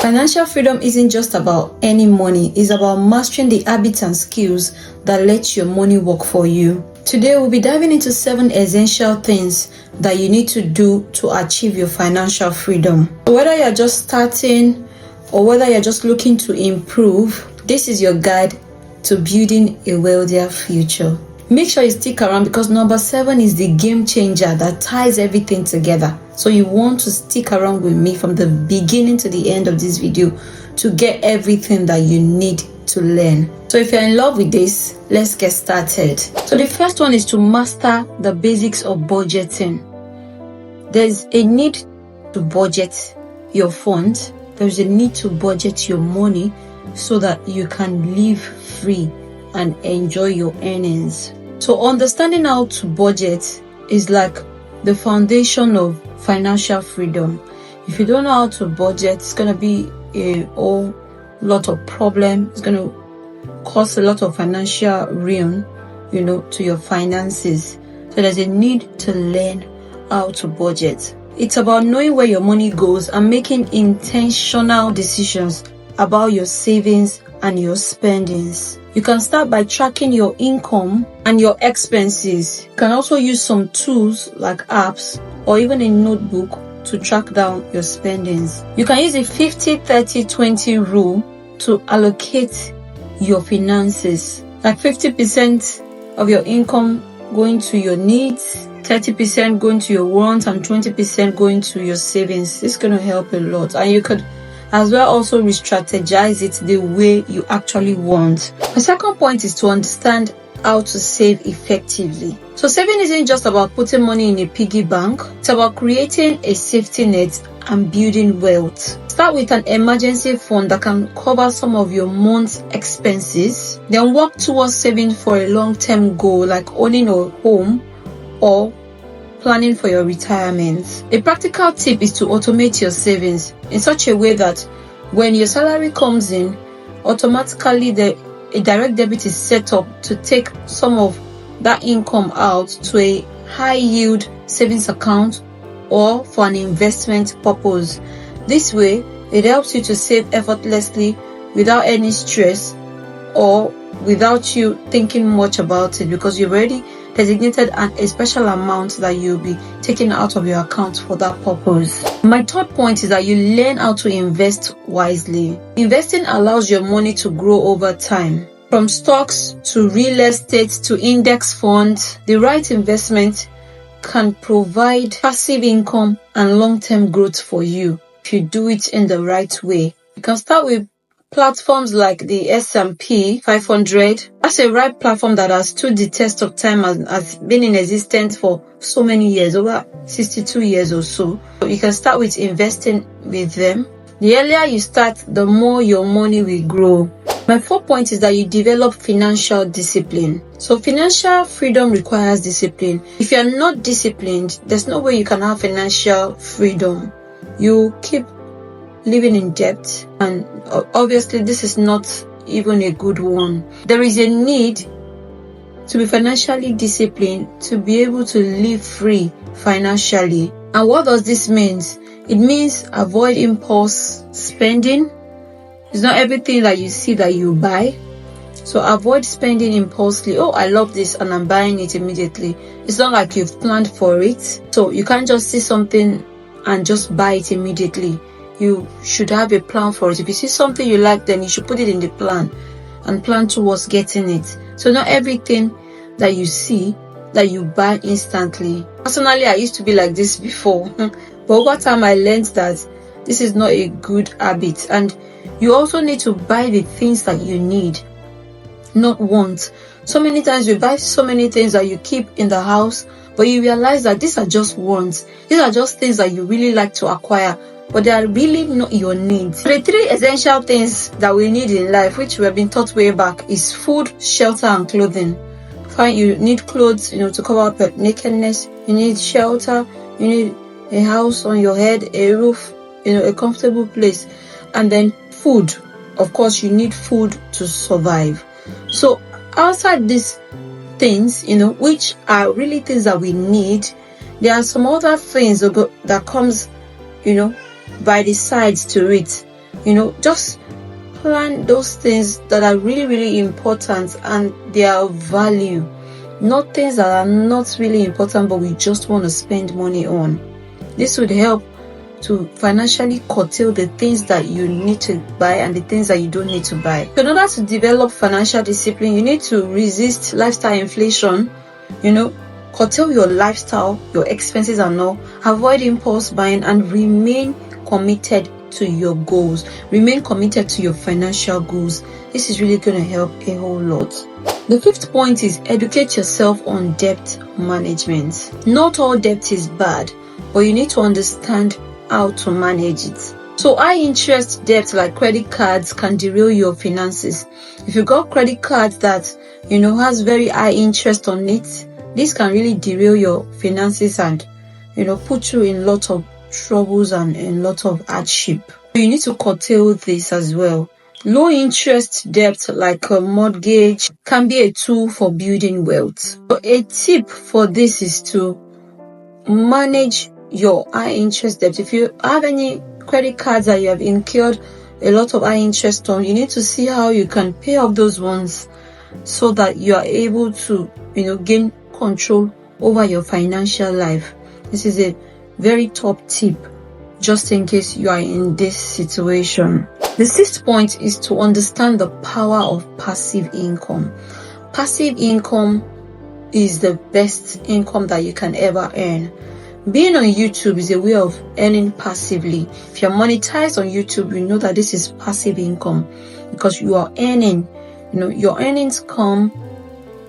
Financial freedom isn't just about earning money, it's about mastering the habits and skills that let your money work for you. Today, we'll be diving into 7 essential things that you need to do to achieve your financial freedom. Whether you're just starting or whether you're just looking to improve, this is your guide to building a wealthier future. Make sure you stick around because number 7 is the game changer that ties everything together. So you want to stick around with me from the beginning to the end of this video to get everything that you need to learn. So if you're in love with this, let's get started. So the first one is to master the basics of budgeting. There's a need to budget your funds. There's a need to budget your money so that you can live free and enjoy your earnings. So understanding how to budget is like the foundation of financial freedom. If you don't know how to budget, it's going to be a whole lot of problem. It's going to cause a lot of financial ruin, to your finances. So there's a need to learn how to budget. It's about knowing where your money goes and making intentional decisions about your savings and your spendings. You can start by tracking your income and your expenses. You can also use some tools like apps or even a notebook to track down your spendings. You can use a 50-30-20 rule to allocate your finances. Like 50% of your income going to your needs, 30% going to your wants, and 20% going to your savings. It's going to help a lot. And you could as well also re-strategize it the way you actually want. The second point is to understand how to save effectively. So saving isn't just about putting money in a piggy bank. It's about creating a safety net and building wealth. Start with an emergency fund that can cover some of your month's expenses. Then work towards saving for a long-term goal like owning a home or planning for your retirement. A practical tip is to automate your savings in such a way that when your salary comes in, automatically a direct debit is set up to take some of that income out to a high yield savings account or for an investment purpose. This way, it helps you to save effortlessly without any stress or without you thinking much about it because you've already designated a special amount that you'll be taking out of your account for that purpose. My third point is that you learn how to invest wisely. Investing allows your money to grow over time. From stocks to real estate to index funds, the right investment can provide passive income and long-term growth for you if you do it in the right way. You can start with platforms like the S&P 500. That's a right platform that has stood the test of time and has been in existence for so many years, over 62 years or so. You can start with investing with them. The earlier you start, the more your money will grow. My fourth point is that you develop financial discipline. So financial freedom requires discipline. If you are not disciplined, there's no way you can have financial freedom. You keep living in debt, and obviously this is not even a good one. There is a need to be financially disciplined to be able to live free financially. And what does this mean? It means avoid impulse spending. It's not everything that you see that you buy. So avoid spending impulsively. Oh, I love this and I'm buying it immediately. It's not like you've planned for it. So you can't just see something and just buy it immediately. You should have a plan for it. If you see something you like, then you should put it in the plan and plan towards getting it. So not everything that you see that you buy instantly. Personally, I used to be like this before. But over time, I learned that this is not a good habit. And you also need to buy the things that you need, not want. So many times we buy so many things that you keep in the house, but you realize that these are just wants. These are just things that you really like to acquire, but they are really not your needs. The 3 essential things that we need in life, which we have been taught way back, is food, shelter, and clothing. Fine, you need clothes, to cover up your nakedness. You need shelter. You need a house on your head, a roof, a comfortable place. And then food. Of course, you need food to survive. So outside these things, which are really things that we need, there are some other things that comes, by the sides to it. Just plan those things that are really, really important and they are of value, not things that are not really important but we just want to spend money on. This would help to financially curtail the things that you need to buy and the things that you don't need to buy. In order to develop financial discipline, you need to resist lifestyle inflation, curtail your lifestyle, your expenses and all, avoid impulse buying, and remain committed to your goals. Remain committed to your financial goals. This is really going to help a whole lot. The fifth point is educate yourself on debt management. Not all debt is bad, but you need to understand how to manage it. So high interest debt like credit cards can derail your finances. If you got credit cards that has very high interest on it, this can really derail your finances and put you in a lot of troubles and a lot of hardship. You need to curtail this as well. Low interest debt like a mortgage can be a tool for building wealth. So a tip for this is to manage your high interest debt. If you have any credit cards that you have incurred a lot of high interest on, you need to see how you can pay off those ones so that you are able to gain control over your financial life. This is a very top tip just in case you are in this situation. The sixth point is to understand the power of passive income. Passive income is the best income that you can ever earn. Being on YouTube is a way of earning passively. If you're monetized on YouTube, you know that this is passive income because you are earning. Your earnings come,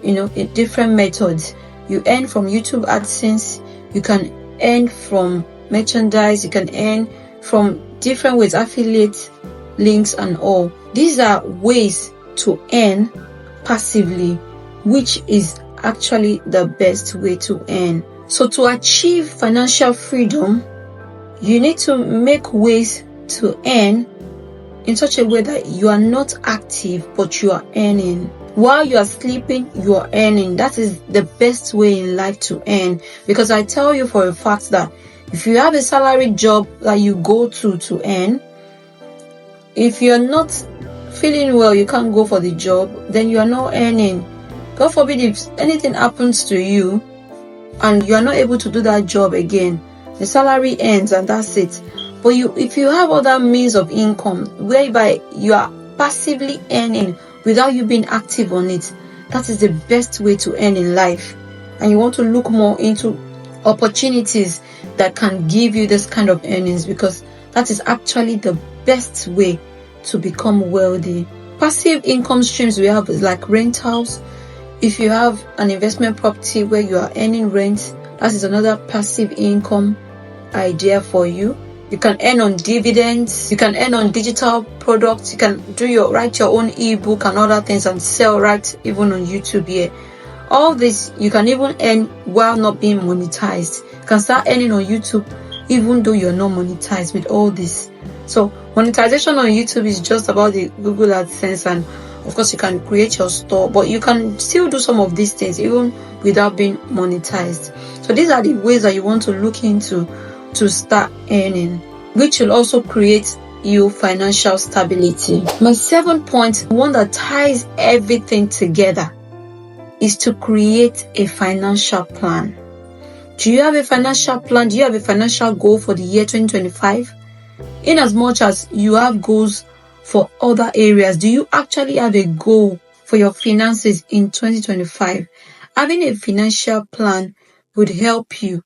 in different methods. You earn from YouTube AdSense. You can earn from merchandise. You can earn from different ways, affiliate links and all. These are ways to earn passively, which is actually the best way to earn. So to achieve financial freedom, you need to make ways to earn in such a way that you are not active but you are earning. While you are sleeping, you are earning. That is the best way in life to earn, because I tell you for a fact that if you have a salary job that you go to earn, if you're not feeling well, you can't go for the job, then you are not earning. God forbid if anything happens to you and you are not able to do that job again, the salary ends and that's it. But if you have other means of income whereby you are passively earning without you being active on it, that is the best way to earn in life. And you want to look more into opportunities that can give you this kind of earnings, because that is actually the best way to become wealthy. Passive income streams we have is like rentals. If you have an investment property where you are earning rent, that is another passive income idea for you. You can earn on dividends. You can earn on digital products. You can write your own ebook and other things and sell right even on YouTube here. All this you can even earn while not being monetized. You can start earning on YouTube even though you're not monetized with all this. So monetization on YouTube is just about the Google AdSense, and of course you can create your store, but you can still do some of these things even without being monetized. So these are the ways that you want to look into to start earning, which will also create you financial stability. My 7th point, one that ties everything together, is to create a financial plan. Do you have a financial plan? Do you have a financial goal for the year 2025? In as much as you have goals for other areas, do you actually have a goal for your finances in 2025? Having a financial plan would help you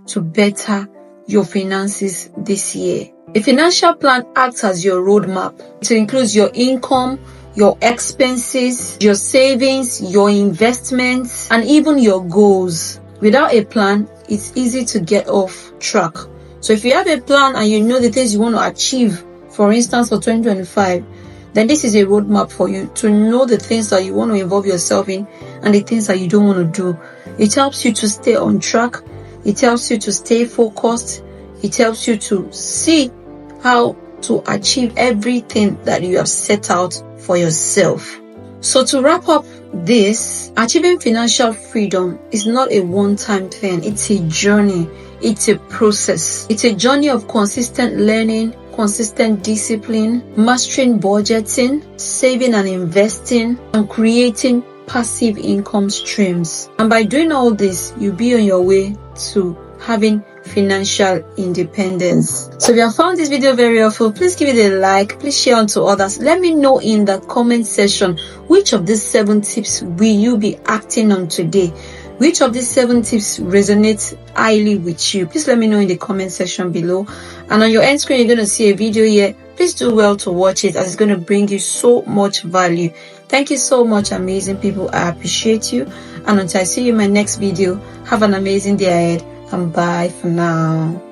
to better your finances this year. A financial plan acts as your roadmap. It includes your income, your expenses, your savings, your investments, and even your goals. Without a plan, it's easy to get off track. So if you have a plan and you know the things you want to achieve, for instance, for 2025, then this is a roadmap for you to know the things that you want to involve yourself in and the things that you don't want to do. It helps you to stay on track. It helps you to stay focused. It helps you to see how to achieve everything that you have set out for yourself. So to wrap up this, achieving financial freedom is not a one-time thing. It's a journey. It's a process. It's a journey of consistent learning, consistent discipline, mastering budgeting, saving and investing, and creating passive income streams. And by doing all this, you'll be on your way to having financial independence. So if you have found this video very helpful, please give it a like, please share on to others. Let me know in the comment section which of these 7 tips will you be acting on today. Which of these 7 tips resonates highly with you? Please let me know in the comment section below. And on your end screen, you're going to see a video here. Please do well to watch it, as it's going to bring you so much value. Thank you so much, amazing people. I appreciate you. And until I see you in my next video, have an amazing day ahead. And bye for now.